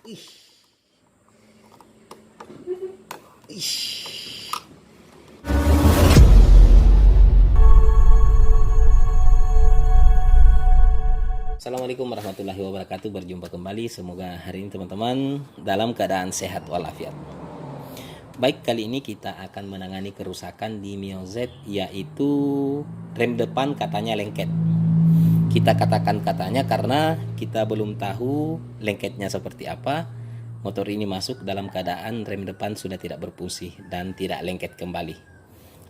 Ih. Ih. Assalamualaikum warahmatullahi wabarakatuh. Berjumpa kembali. Semoga hari ini teman-teman dalam keadaan sehat walafiat. Baik, kali ini kita akan menangani kerusakan di Mio Z, yaitu rem depan katanya lengket. Kita katakan katanya karena kita belum tahu lengketnya seperti apa. Motor ini masuk dalam keadaan rem depan sudah tidak berfungsi dan tidak lengket kembali.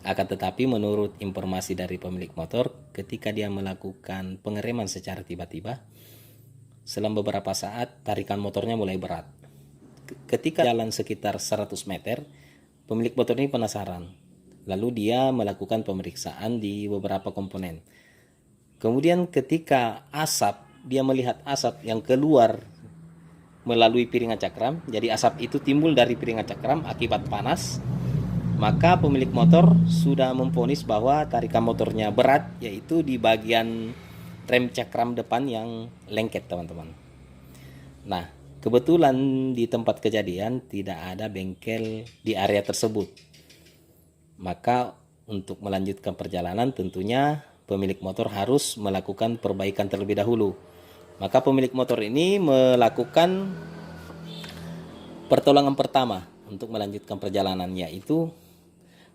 Akan tetapi menurut informasi dari pemilik motor, ketika dia melakukan pengereman secara tiba-tiba, selang beberapa saat tarikan motornya mulai berat. Ketika jalan sekitar 100 meter, pemilik motor ini penasaran. Lalu dia melakukan pemeriksaan di beberapa komponen. Kemudian ketika dia melihat asap yang keluar melalui piringan cakram, jadi asap itu timbul dari piringan cakram akibat panas, maka pemilik motor sudah memvonis bahwa tarikan motornya berat, yaitu di bagian rem cakram depan yang lengket, teman-teman. Nah, kebetulan di tempat kejadian tidak ada bengkel di area tersebut. Maka untuk melanjutkan perjalanan tentunya pemilik motor harus melakukan perbaikan terlebih dahulu. Maka pemilik motor ini melakukan pertolongan pertama untuk melanjutkan perjalanan, yaitu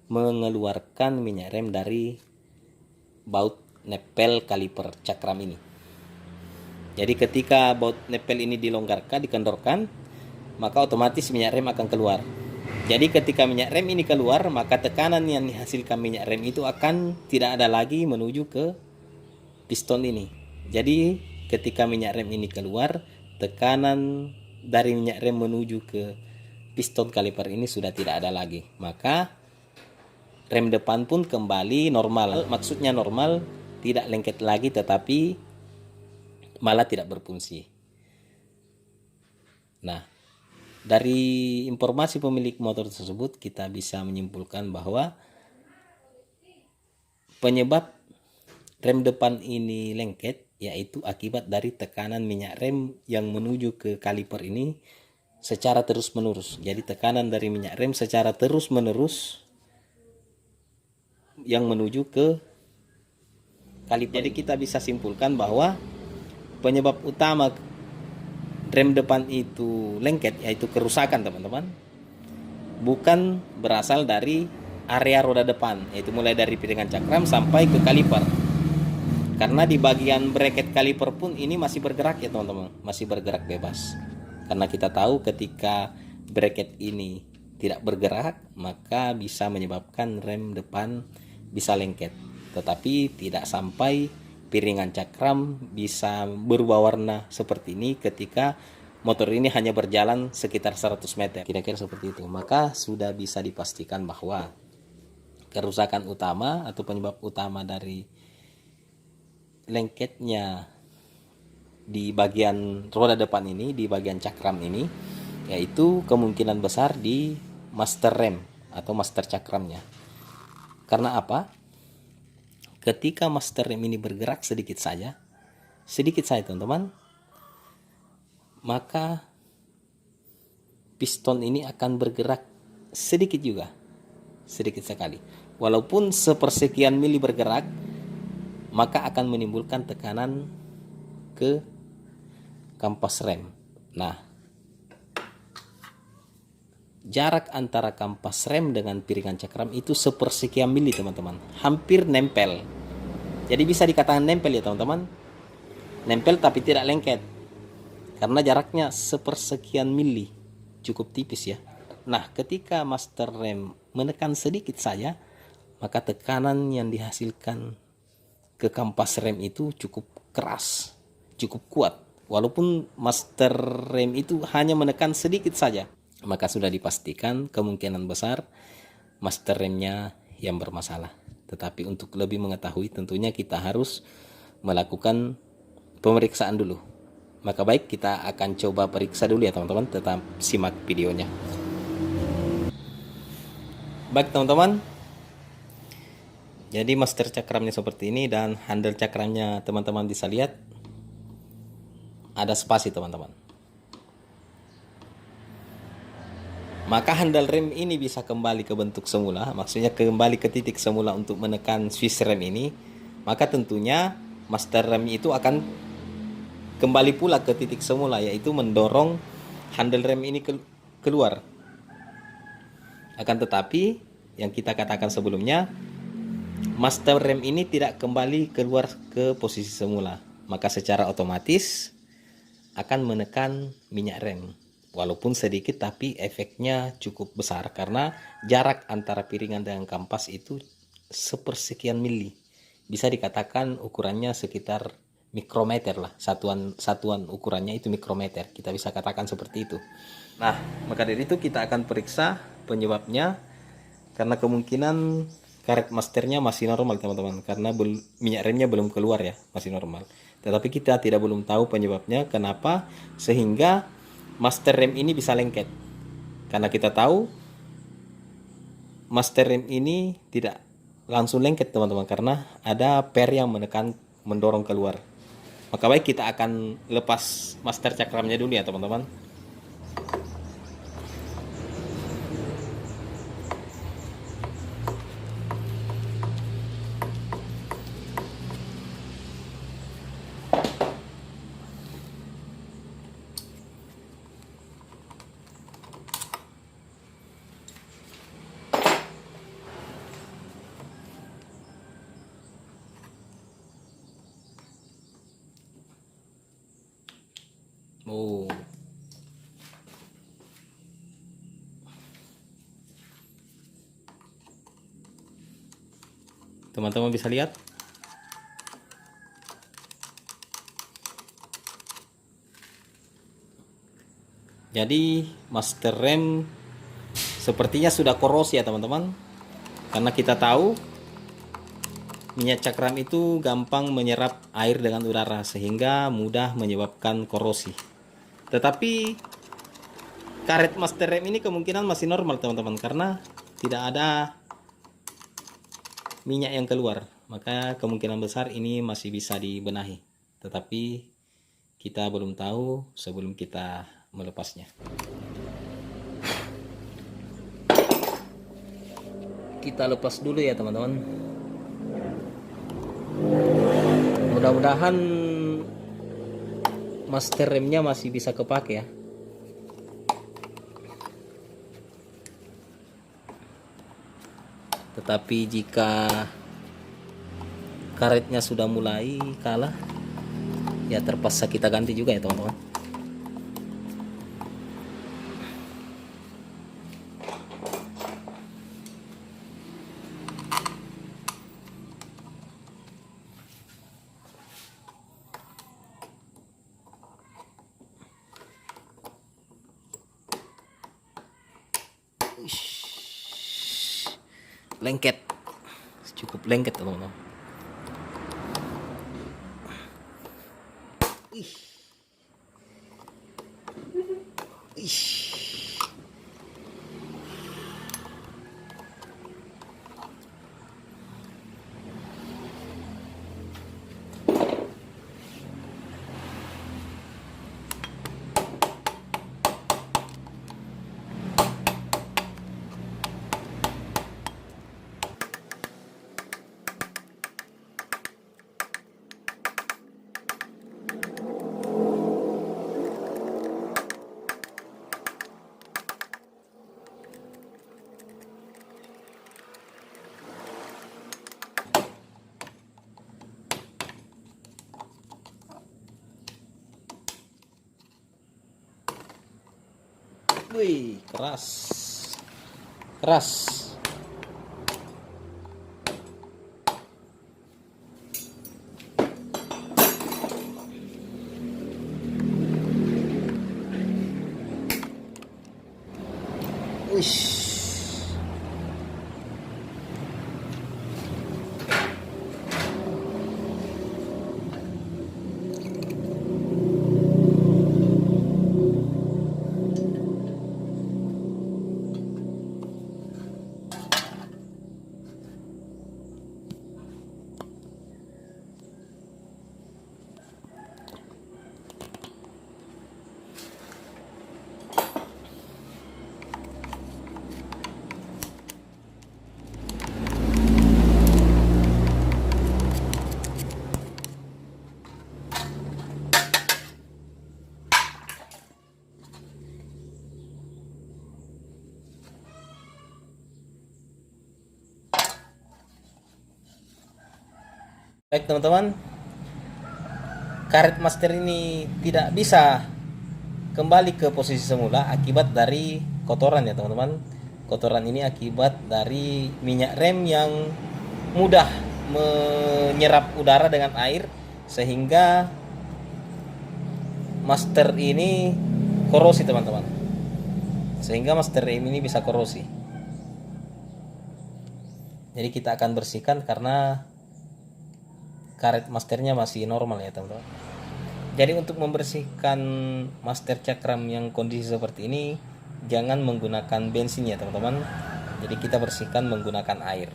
mengeluarkan minyak rem dari baut nepel kaliper cakram ini. Jadi ketika baut nepel ini dilonggarkan, dikendorkan, maka otomatis minyak rem akan keluar. Jadi ketika minyak rem ini keluar, maka tekanan yang dihasilkan minyak rem itu akan tidak ada lagi menuju ke piston ini. Jadi ketika minyak rem ini keluar, tekanan dari minyak rem menuju ke piston kaliper ini sudah tidak ada lagi. Maka rem depan pun kembali normal. Maksudnya normal, tidak lengket lagi tetapi malah tidak berfungsi. Nah, dari informasi pemilik motor tersebut kita bisa menyimpulkan bahwa penyebab rem depan ini lengket yaitu akibat dari tekanan minyak rem yang menuju ke kaliper ini secara terus-menerus. Jadi tekanan dari minyak rem secara terus-menerus yang menuju ke kaliper. Jadi kita bisa simpulkan bahwa penyebab utama rem depan itu lengket yaitu kerusakan, teman-teman, bukan berasal dari area roda depan, yaitu mulai dari piringan cakram sampai ke kaliper. Karena di bagian bracket kaliper pun ini masih bergerak ya teman-teman, masih bergerak bebas. Karena kita tahu ketika bracket ini tidak bergerak, maka bisa menyebabkan rem depan bisa lengket, tetapi tidak sampai piringan cakram bisa berubah warna seperti ini ketika motor ini hanya berjalan sekitar 100 meter, kira-kira seperti itu. Maka sudah bisa dipastikan bahwa kerusakan utama atau penyebab utama dari lengketnya di bagian roda depan ini, di bagian cakram ini, yaitu kemungkinan besar di master rem atau master cakramnya. Karena apa? Ketika master rem ini bergerak sedikit saja teman-teman, maka piston ini akan bergerak sedikit juga, sedikit sekali. Walaupun sepersekian mili bergerak, maka akan menimbulkan tekanan ke kampas rem. Nah, jarak antara kampas rem dengan piringan cakram itu sepersekian mili, teman-teman, hampir nempel. Jadi bisa dikatakan nempel ya teman-teman, nempel tapi tidak lengket karena jaraknya sepersekian mili, cukup tipis ya. Nah, ketika master rem menekan sedikit saja, maka tekanan yang dihasilkan ke kampas rem itu cukup keras, cukup kuat. Walaupun master rem itu hanya menekan sedikit saja, maka sudah dipastikan kemungkinan besar master remnya yang bermasalah. Tetapi untuk lebih mengetahui tentunya kita harus melakukan pemeriksaan dulu. Maka baik, kita akan coba periksa dulu ya teman-teman, tetap simak videonya. Baik teman-teman, jadi master cakramnya seperti ini dan handle cakramnya teman-teman bisa lihat ada spasi teman-teman. maka handle rem ini bisa kembali ke bentuk semula, maksudnya kembali ke titik semula untuk menekan switch rem ini. Maka tentunya master rem itu akan kembali pula ke titik semula, yaitu mendorong handle rem ini keluar. Akan tetapi yang kita katakan sebelumnya, master rem ini tidak kembali keluar ke posisi semula, maka secara otomatis akan menekan minyak rem. Walaupun sedikit, tapi efeknya cukup besar karena jarak antara piringan dengan kampas itu sepersekian mili. Bisa dikatakan ukurannya sekitar mikrometer lah. Satuan ukurannya itu mikrometer. Kita bisa katakan seperti itu. Nah, maka dari itu kita akan periksa penyebabnya, karena kemungkinan karet masternya masih normal teman-teman, karena minyak remnya belum keluar ya, masih normal. Tetapi kita belum tahu penyebabnya kenapa sehingga master rem ini bisa lengket. Karena kita tahu master rem ini tidak langsung lengket teman-teman, karena ada per yang mendorong keluar. Maka baik, kita akan lepas master cakramnya dulu ya teman-teman. Oh, teman-teman bisa lihat. Jadi master rem sepertinya sudah korosi ya teman-teman, karena kita tahu minyak cakram itu gampang menyerap air dengan udara sehingga mudah menyebabkan korosi. Tetapi karet master rem ini kemungkinan masih normal teman-teman, karena tidak ada minyak yang keluar. Maka kemungkinan besar ini masih bisa dibenahi. Tetapi kita belum tahu sebelum kita melepasnya. Kita lepas dulu ya teman-teman. Mudah-mudahan master remnya masih bisa kepake ya. Tetapi jika karetnya sudah mulai kalah, ya terpaksa kita ganti juga ya teman-teman. Lengket, cukup lengket teman-teman. Wih, keras. Keras. Wih. Baik teman-teman, karet master ini tidak bisa kembali ke posisi semula akibat dari kotoran ya teman-teman. Kotoran ini akibat dari minyak rem yang mudah menyerap udara dengan air, sehingga master ini korosi teman-teman. Sehingga master rem ini bisa korosi. Jadi kita akan bersihkan karena karet masternya masih normal ya teman-teman. Jadi untuk membersihkan master cakram yang kondisi seperti ini, jangan menggunakan bensin ya teman-teman. Jadi kita bersihkan menggunakan air.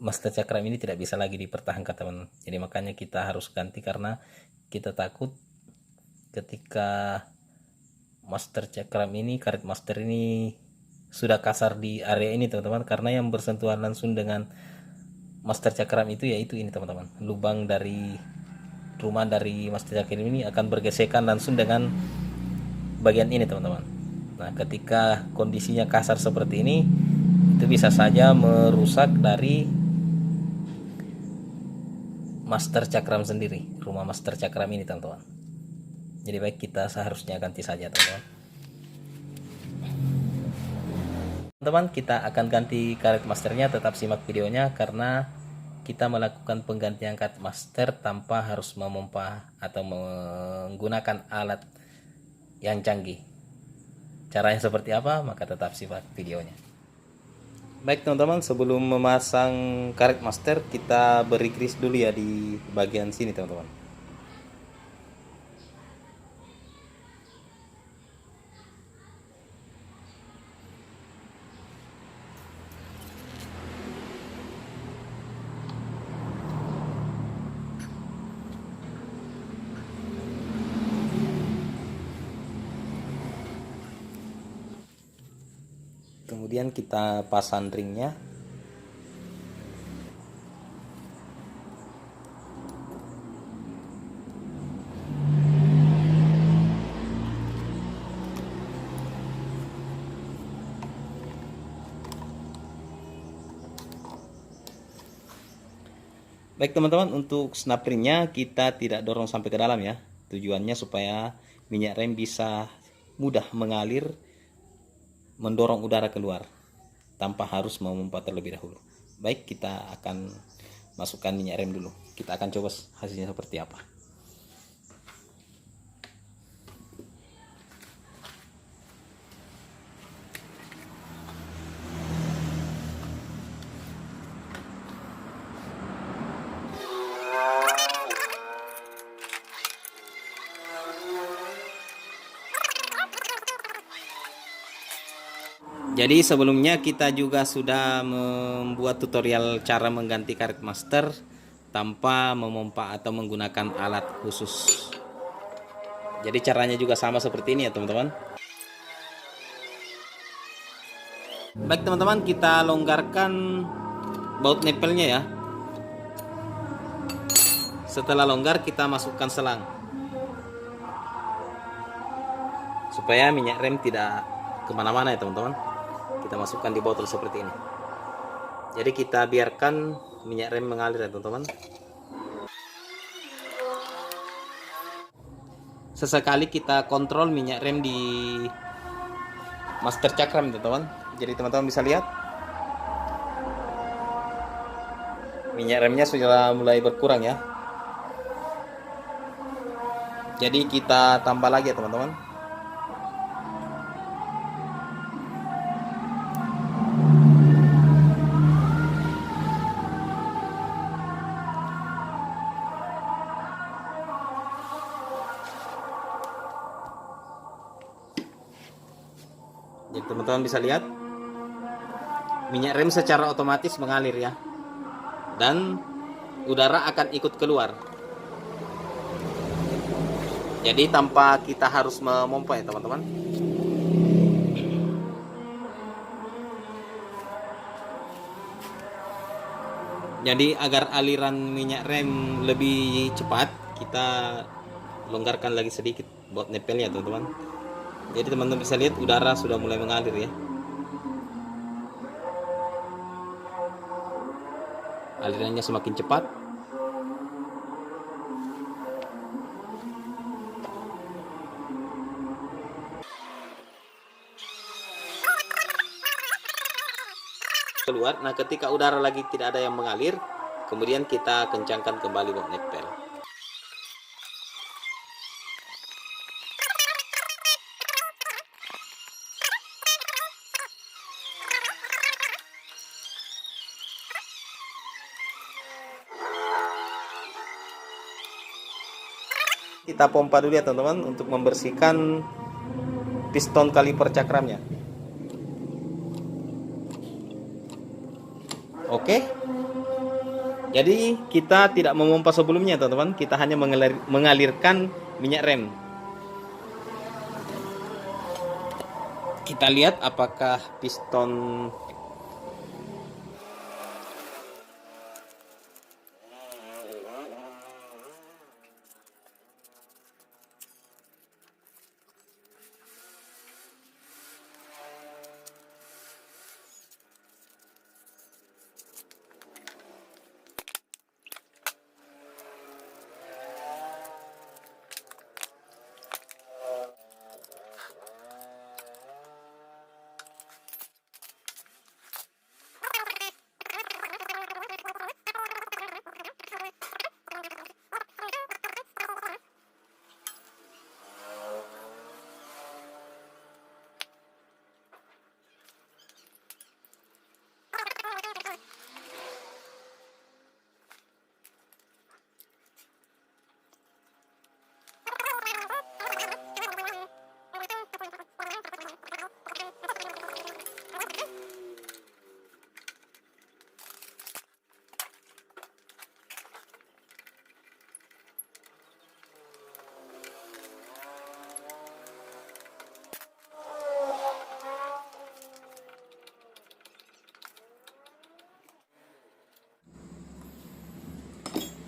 Master cakram ini tidak bisa lagi dipertahankan teman. Jadi makanya kita harus ganti karena kita takut ketika master cakram ini, karet master ini sudah kasar di area ini teman-teman, karena yang bersentuhan langsung dengan master cakram itu yaitu ini teman-teman, lubang dari rumah dari master cakram ini akan bergesekan langsung dengan bagian ini teman-teman. Nah ketika kondisinya kasar seperti ini, itu bisa saja merusak dari master cakram sendiri, rumah master cakram ini teman-teman. Jadi baik, kita seharusnya ganti saja teman-teman. Teman-teman, kita akan ganti karet masternya. Tetap simak videonya karena kita melakukan penggantian karet master tanpa harus memompa atau menggunakan alat yang canggih. Caranya seperti apa? Maka tetap simak videonya. Baik teman-teman, sebelum memasang karet master, kita beri grease dulu ya di bagian sini teman-teman. Kemudian kita pasang ringnya. Baik teman-teman, untuk snap ringnya kita tidak dorong sampai ke dalam ya. Tujuannya supaya minyak rem bisa mudah mengalir, mendorong udara keluar tanpa harus memompa terlebih dahulu. Baik, kita akan masukkan minyak rem dulu. Kita akan coba hasilnya seperti apa. Jadi sebelumnya kita juga sudah membuat tutorial cara mengganti karet master tanpa memompa atau menggunakan alat khusus. Jadi caranya juga sama seperti ini ya teman-teman. Baik teman-teman, kita longgarkan baut nempelnya ya. Setelah longgar, kita masukkan selang supaya minyak rem tidak kemana-mana ya teman-teman. Kita masukkan di botol seperti ini. Jadi kita biarkan minyak rem mengalir ya teman-teman. Sesekali kita kontrol minyak rem di master cakram teman-teman. Jadi teman-teman bisa lihat minyak remnya sudah mulai berkurang ya. Jadi kita tambah lagi ya teman-teman. Jadi teman-teman bisa lihat minyak rem secara otomatis mengalir ya, dan udara akan ikut keluar. Jadi tanpa kita harus memompa ya teman-teman. Jadi agar aliran minyak rem lebih cepat, kita longgarkan lagi sedikit buat nepelnya teman-teman. Jadi teman-teman bisa lihat udara sudah mulai mengalir ya. Alirannya semakin cepat. Keluar. Nah, ketika udara lagi tidak ada yang mengalir, kemudian kita kencangkan kembali buat nepel. Kita pompa dulu ya teman-teman untuk membersihkan piston kaliper cakramnya. Oke. Jadi kita tidak memompa sebelumnya teman-teman, kita hanya mengalirkan minyak rem. Kita lihat apakah piston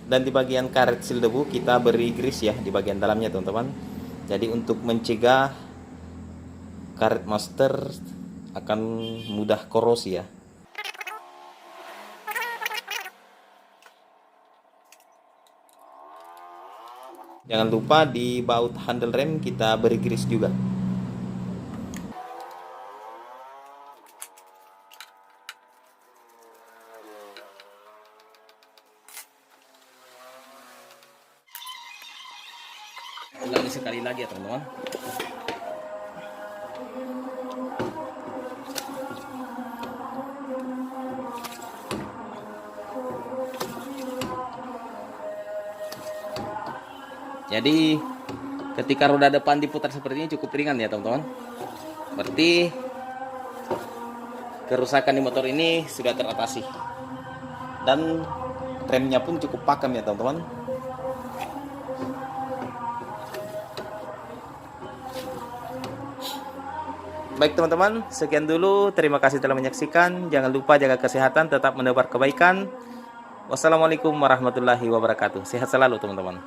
dan di bagian karet seal debu kita beri grease ya di bagian dalamnya teman-teman. Jadi untuk mencegah karet master akan mudah korosi ya. Jangan lupa di baut handle rem kita beri grease juga. Ulangi sekali lagi ya teman-teman. Jadi ketika roda depan diputar seperti ini cukup ringan ya teman-teman. Berarti kerusakan di motor ini sudah teratasi. Dan remnya pun cukup pakem ya teman-teman. Baik teman-teman, sekian dulu. Terima kasih telah menyaksikan. Jangan lupa jaga kesehatan, tetap menebar kebaikan. Wassalamualaikum warahmatullahi wabarakatuh. Sehat selalu teman-teman.